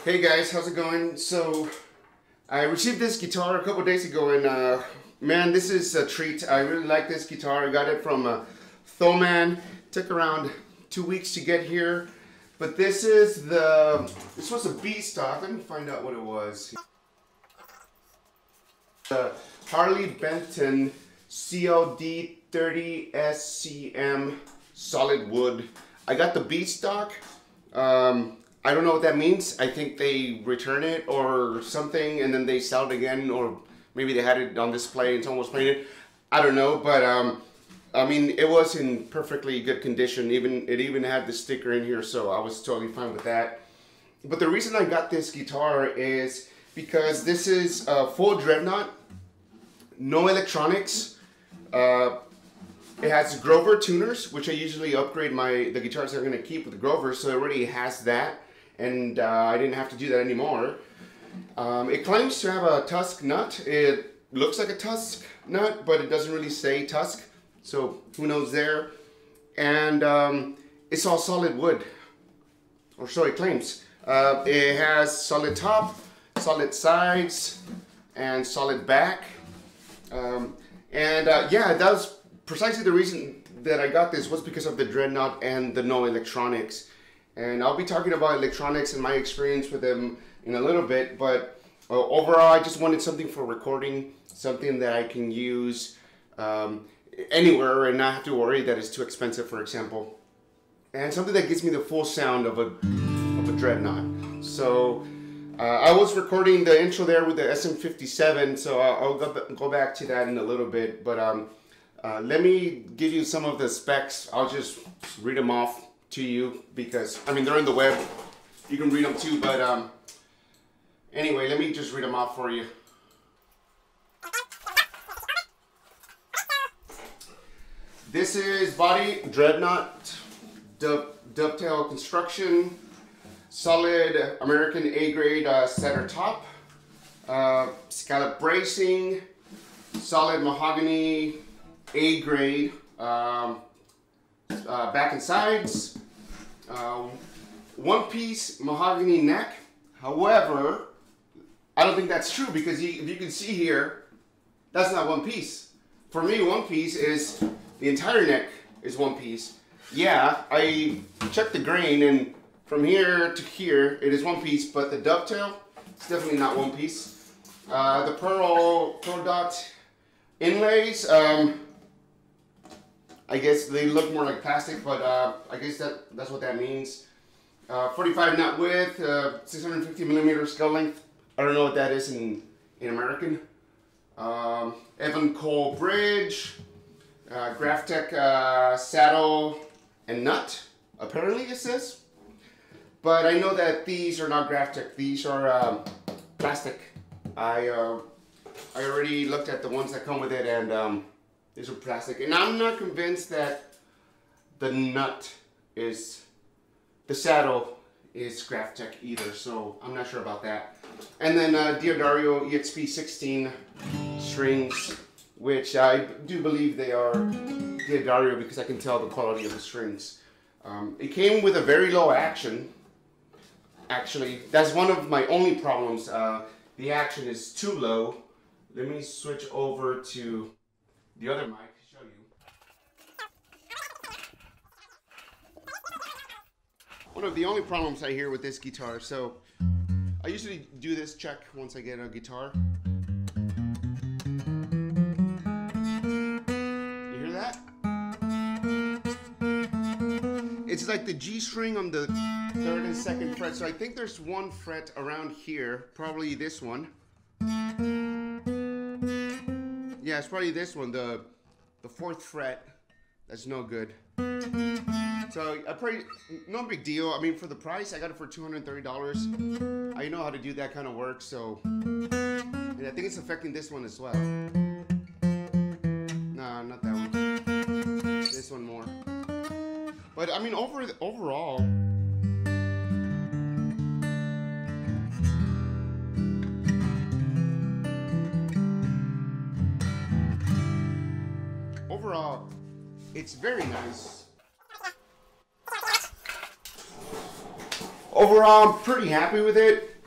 Hey guys, how's it going? So, I received this guitar a couple days ago and man, this is a treat. I really like this guitar. I got it from Thomann. Took around 2 weeks to get here. But this was a B stock. Let me find out what it was. The Harley Benton CLD-30SCM SolidWood. I got the B stock. I don't know what that means. I think they return it or something and then they sell it again, or maybe they had it on display and someone was playing it. I don't know, but I mean, it was in perfectly good condition. It even had the sticker in here, so I was totally fine with that. But the reason I got this guitar is because this is a full dreadnought, no electronics. It has Grover tuners, which I usually upgrade the guitars I'm going to keep with the Grover, so it already has that, and I didn't have to do that anymore. It claims to have a Tusk Nut. It looks like a Tusk Nut, but it doesn't really say Tusk, so who knows there. And it's all solid wood, or so it claims. It has solid top, solid sides, and solid back. Yeah, that was precisely the reason that I got this, was because of the dreadnought and the no electronics. And I'll be talking about electronics and my experience with them in a little bit, but overall I just wanted something for recording, something that I can use anywhere and not have to worry that it's too expensive, for example, and something that gives me the full sound of a dreadnought. So I was recording the intro there with the SM57, so I'll go back to that in a little bit, but let me give you some of the specs. I'll just read them off to you because, I mean, they're in the web. You can read them too, but anyway, let me just read them off for you. This is body, dreadnought, dovetail construction, solid American A-grade center top, scallop bracing, solid mahogany A-grade back and sides, one-piece mahogany neck. However, I don't think that's true because if you can see here, that's not one piece. For me, one piece is the entire neck is one piece. Yeah, I checked the grain, and from here to here, it is one piece, but the dovetail is definitely not one piece. The pearl dot inlays, I guess they look more like plastic, but I guess that's what that means. 45 knot width, 650 millimeter scale length. I don't know what that is in American. Evan Cole bridge, Graphtec saddle and nut, apparently it says. But I know that these are not Graphtec, these are plastic. I already looked at the ones that come with it, and these are plastic. And I'm not convinced that the saddle is Graphtec either, so I'm not sure about that. And then Diodario EXP 16 strings, which I do believe they are Diodario because I can tell the quality of the strings. It came with a very low action. Actually, that's one of my only problems. The action is too low. Let me switch over to the other mic to show you. One of the only problems I hear with this guitar, so I usually do this check once I get a guitar. You hear that? It's like the G string on the 3rd and 2nd fret, so I think there's one fret around here, probably this one. Yeah, it's probably this one, the 4th fret. That's no good. So no big deal. I mean, for the price, I got it for $230. I know how to do that kind of work, so. And I think it's affecting this one as well. Nah, not that one. This one more. But I mean, overall. Overall, it's very nice. Overall, I'm pretty happy with it.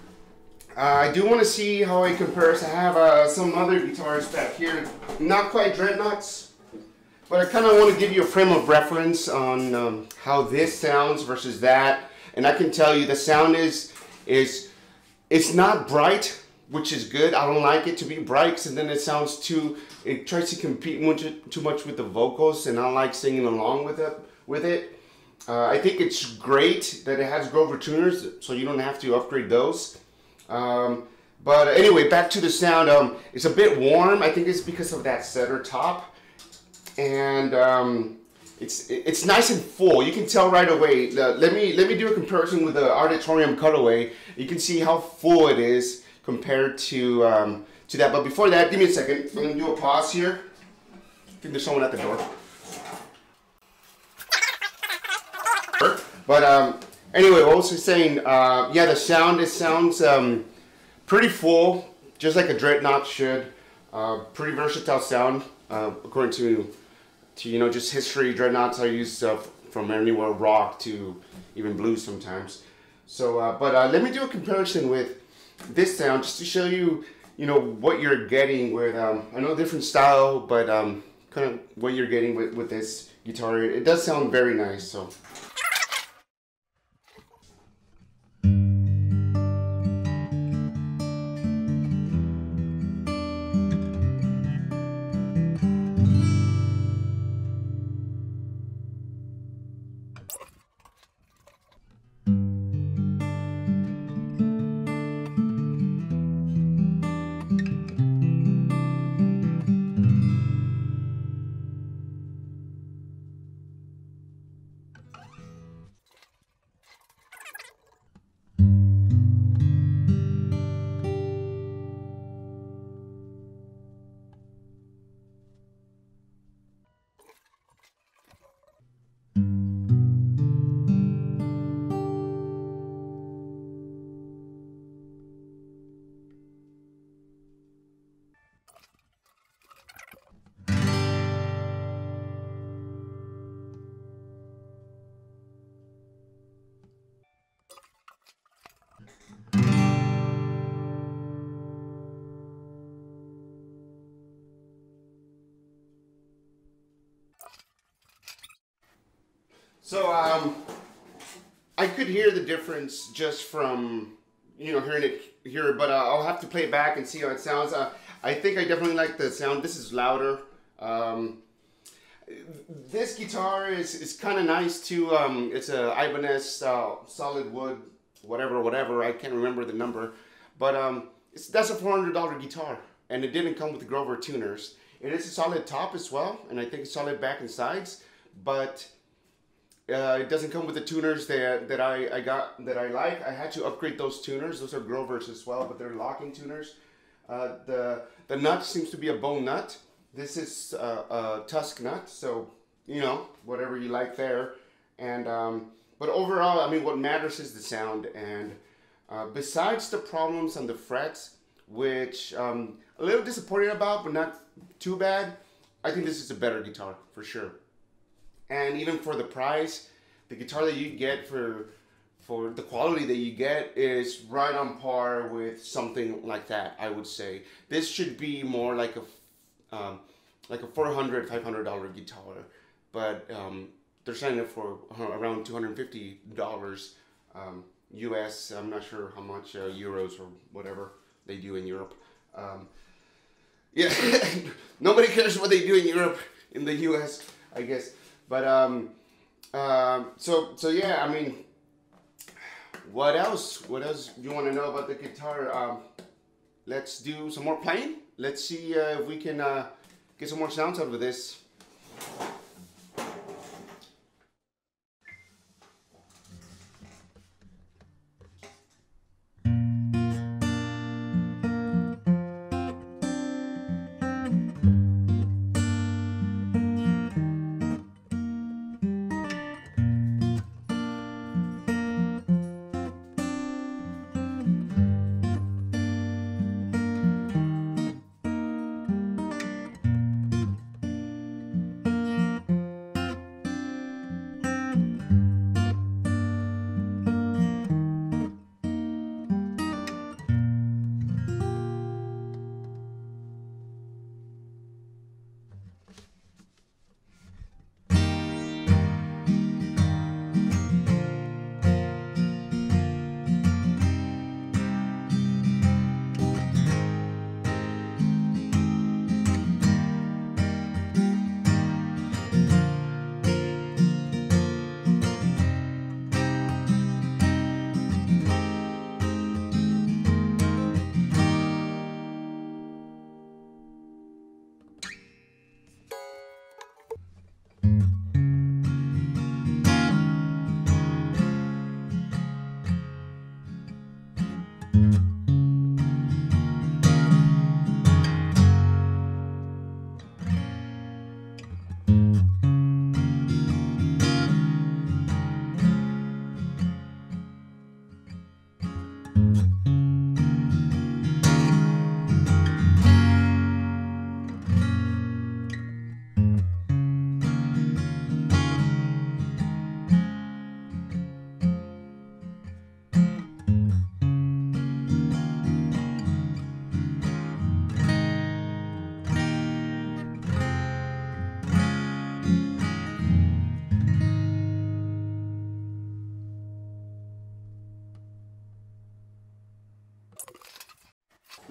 I do want to see how it compares. I have some other guitars back here, not quite dreadnoughts, but I kind of want to give you a frame of reference on how this sounds versus that. And I can tell you the sound it's not bright, which is good. I don't like it to be bright, because then it tries to compete too much with the vocals, and I don't like singing along with it. I think it's great that it has Grover tuners, so you don't have to upgrade those. But anyway, back to the sound. It's a bit warm. I think it's because of that cedar top, and it's nice and full. You can tell right away. Let me do a comparison with the Auditorium Cutaway. You can see how full it is compared to that. But before that, give me a second. I'm gonna do a pause here. I think there's someone at the door. But anyway, what was I saying? Yeah, the sound, sounds pretty full, just like a dreadnought should. Pretty versatile sound, according to just history. Dreadnoughts are used from anywhere rock to even blues sometimes. So, but let me do a comparison with this sound just to show you, what you're getting with. I know different style, but kind of what you're getting with this guitar. It does sound very nice. So. So I could hear the difference just from hearing it here, but I'll have to play it back and see how it sounds. I think I definitely like the sound. This is louder. This guitar is kind of nice too. It's a Ibanez SolidWood, whatever. I can't remember the number, but that's a $400 guitar, and it didn't come with the Grover tuners. It is a solid top as well, and I think it's solid back and sides, but it doesn't come with the tuners that I like. I had to upgrade those tuners. Those are Grovers as well, but they're locking tuners. The nut seems to be a bone nut. This is a Tusk Nut, so whatever you like there. And but overall, I mean, what matters is the sound. And besides the problems on the frets, which a little disappointed about, but not too bad, I think this is a better guitar for sure. And even for the price, the guitar that you get for the quality that you get is right on par with something like that, I would say. This should be more like a $400, $500 guitar, but they're selling it for around $250 US. I'm not sure how much euros or whatever they do in Europe. Yeah, nobody cares what they do in Europe, in the US, I guess. But so yeah, I mean, what else do you want to know about the guitar? Let's do some more playing. Let's see if we can get some more sounds out of this.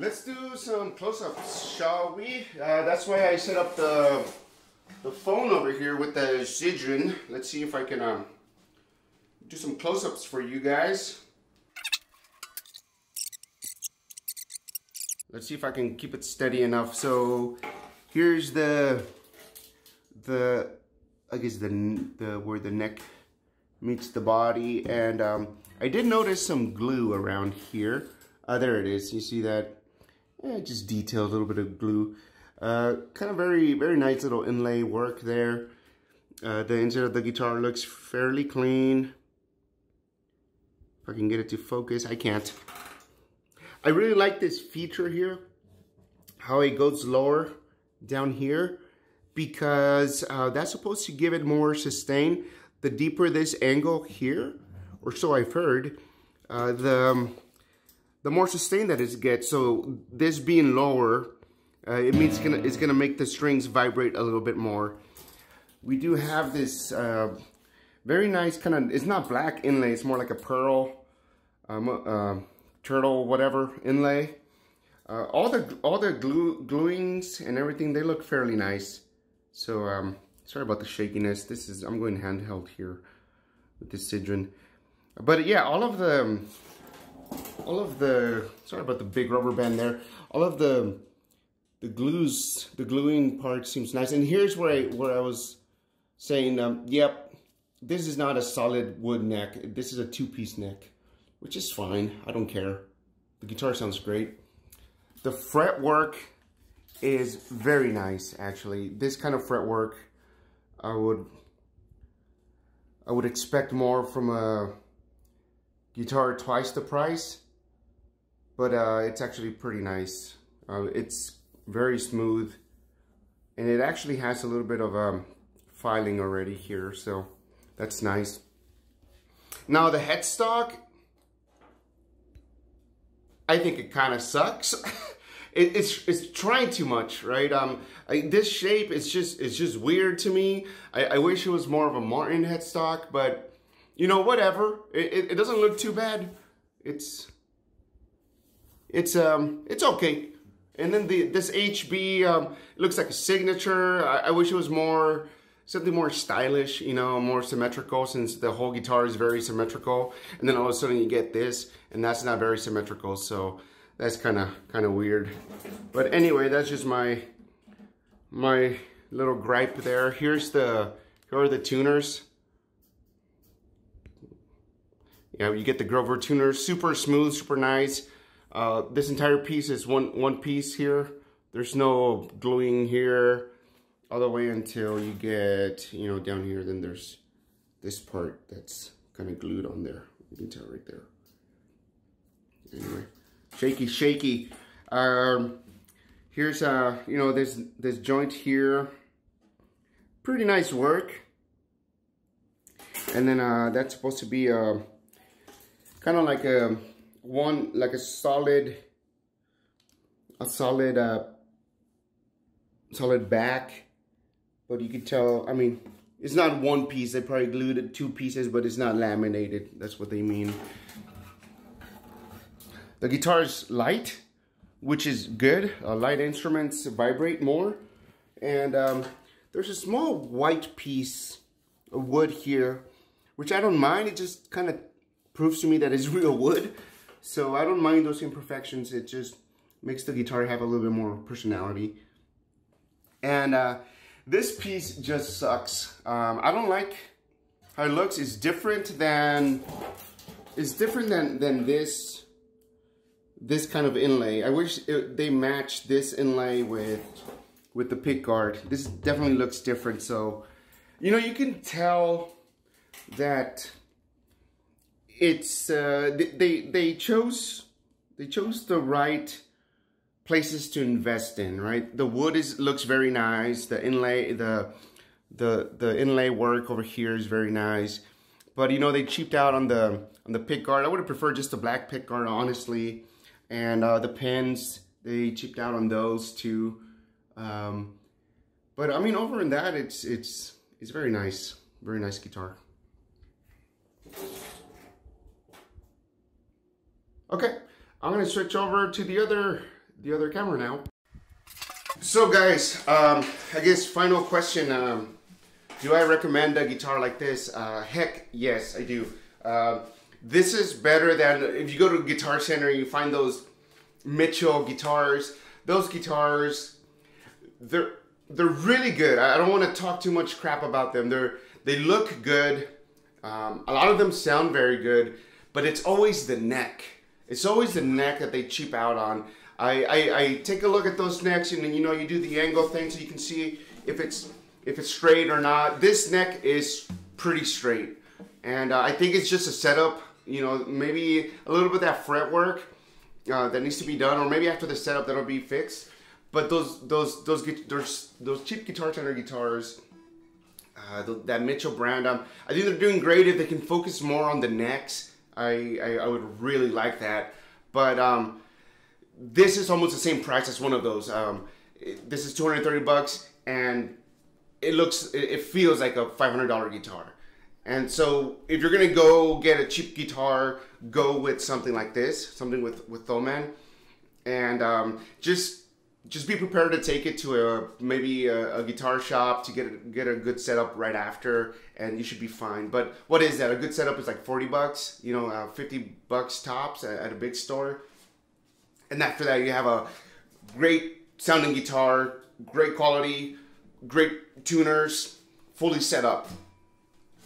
Let's do some close-ups, shall we? That's why I set up the phone over here with the Sidron. Let's see if I can do some close-ups for you guys. Let's see if I can keep it steady enough. So here's the I guess the where the neck meets the body, and I did notice some glue around here. There it is. You see that? Just detailed, a little bit of glue. Kind of very nice little inlay work there. The inside of the guitar looks fairly clean. If I can get it to focus, I can't. I really like this feature here, how it goes lower down here, because that's supposed to give it more sustain. The deeper this angle here, or so I've heard, the more sustain that it gets. So this being lower, it means it's gonna make the strings vibrate a little bit more. We do have this very nice kind of, it's not black inlay, it's more like a pearl, turtle, whatever inlay. All the gluings and everything, they look fairly nice. So sorry about the shakiness. I'm going handheld here with this Sidron. But yeah, all of the sorry about the big rubber band there. All of the gluing part seems nice. And here's where I was saying, yep, this is not a solid wood neck. This is a two-piece neck, which is fine. I don't care. The guitar sounds great. The fretwork is very nice, actually. This kind of fretwork, I would expect more from a guitar twice the price, but it's actually pretty nice. It's very smooth, and it actually has a little bit of filing already here, so that's nice. Now the headstock, I think it kind of sucks. It's trying too much, right? This shape is just weird to me. I wish it was more of a Martin headstock, but you know, whatever. It doesn't look too bad. It's okay. And then this HB looks like a signature. I wish it was something more stylish, you know, more symmetrical, since the whole guitar is very symmetrical. And then all of a sudden you get this, and that's not very symmetrical. So that's kind of weird. But anyway, that's just my little gripe there. Here are the tuners. Yeah, you get the Grover tuners, super smooth, super nice. This entire piece is one piece here. There's no gluing here all the way until you get, you know, down here. Then there's this part that's kind of glued on there. You can tell right there. Anyway, shaky. Here's you know, this joint here. Pretty nice work. And then that's supposed to be kind of like a solid back, but you can tell, I mean, it's not one piece. They probably glued it 2 pieces, but it's not laminated. That's what they mean. The guitar is light, which is good. Light instruments vibrate more, and there's a small white piece of wood here, which I don't mind. It just kind of proves to me that it's real wood. So I don't mind those imperfections. It just makes the guitar have a little bit more personality. And this piece just sucks. I don't like how it looks. It's different than this kind of inlay. I wish they matched this inlay with the pick guard. This definitely looks different. So, you know, you can tell that it's they chose the right places to invest in, right? The wood looks very nice. The inlay, the inlay work over here is very nice, but you know, they cheaped out on the pick guard. I would have preferred just a black pick guard, honestly. And the pins, they cheaped out on those too. But I mean, over in that, it's very nice guitar. Okay, I'm gonna switch over to the the other camera now. So guys, I guess final question. Do I recommend a guitar like this? Heck, yes, I do. This is better than if you go to Guitar Center and you find those Mitchell guitars. Those guitars, they're really good. I don't want to talk too much crap about them. They look good. A lot of them sound very good, but it's always the neck. It's always the neck that they cheap out on. I take a look at those necks, and then you know, you do the angle thing so you can see if it's straight or not. This neck is pretty straight, and I think it's just a setup. You know, maybe a little bit of that fretwork that needs to be done, or maybe after the setup that'll be fixed. But those cheap Guitar Center guitars, that Mitchell brand, I think they're doing great if they can focus more on the necks. I would really like that. But this is almost the same price as one of those. This is $230, and it feels like a $500 guitar. And so if you're gonna go get a cheap guitar, go with something like this, something with Thomann, and just be prepared to take it to maybe a guitar shop to get a good setup right after, and you should be fine. But what is that? A good setup is like $40, you know, $50 tops at a big store. And after that, you have a great sounding guitar, great quality, great tuners, fully set up.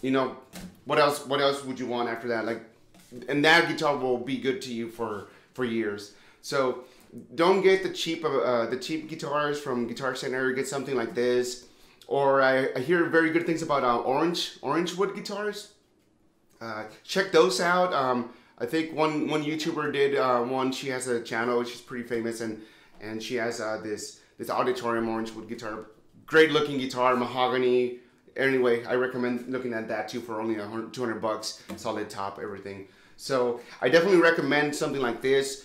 You know, what else would you want after that? Like, and that guitar will be good to you for years. So don't get the cheap guitars from Guitar Center. Get something like this. Or I hear very good things about Orangewood guitars. Check those out. I think one YouTuber did one. She has a channel. She's pretty famous, and she has this Auditorium Orangewood guitar. Great looking guitar, mahogany. Anyway, I recommend looking at that too for only $200, solid top, everything. So I definitely recommend something like this.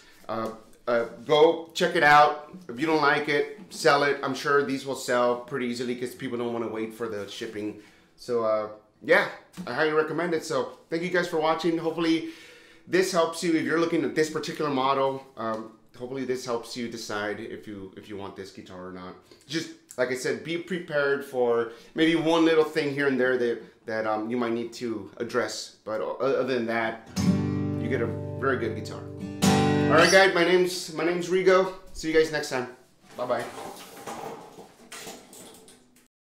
Go check it out. If you don't like it, sell it. I'm sure these will sell pretty easily because people don't want to wait for the shipping. So yeah, I highly recommend it. So thank you guys for watching. Hopefully this helps you if you're looking at this particular model. Hopefully this helps you decide if you want this guitar or not. Just like I said, be prepared for maybe one little thing here and there that you might need to address. But other than that, you get a very good guitar. All right, guys. My name's Rigo. See you guys next time. Bye bye.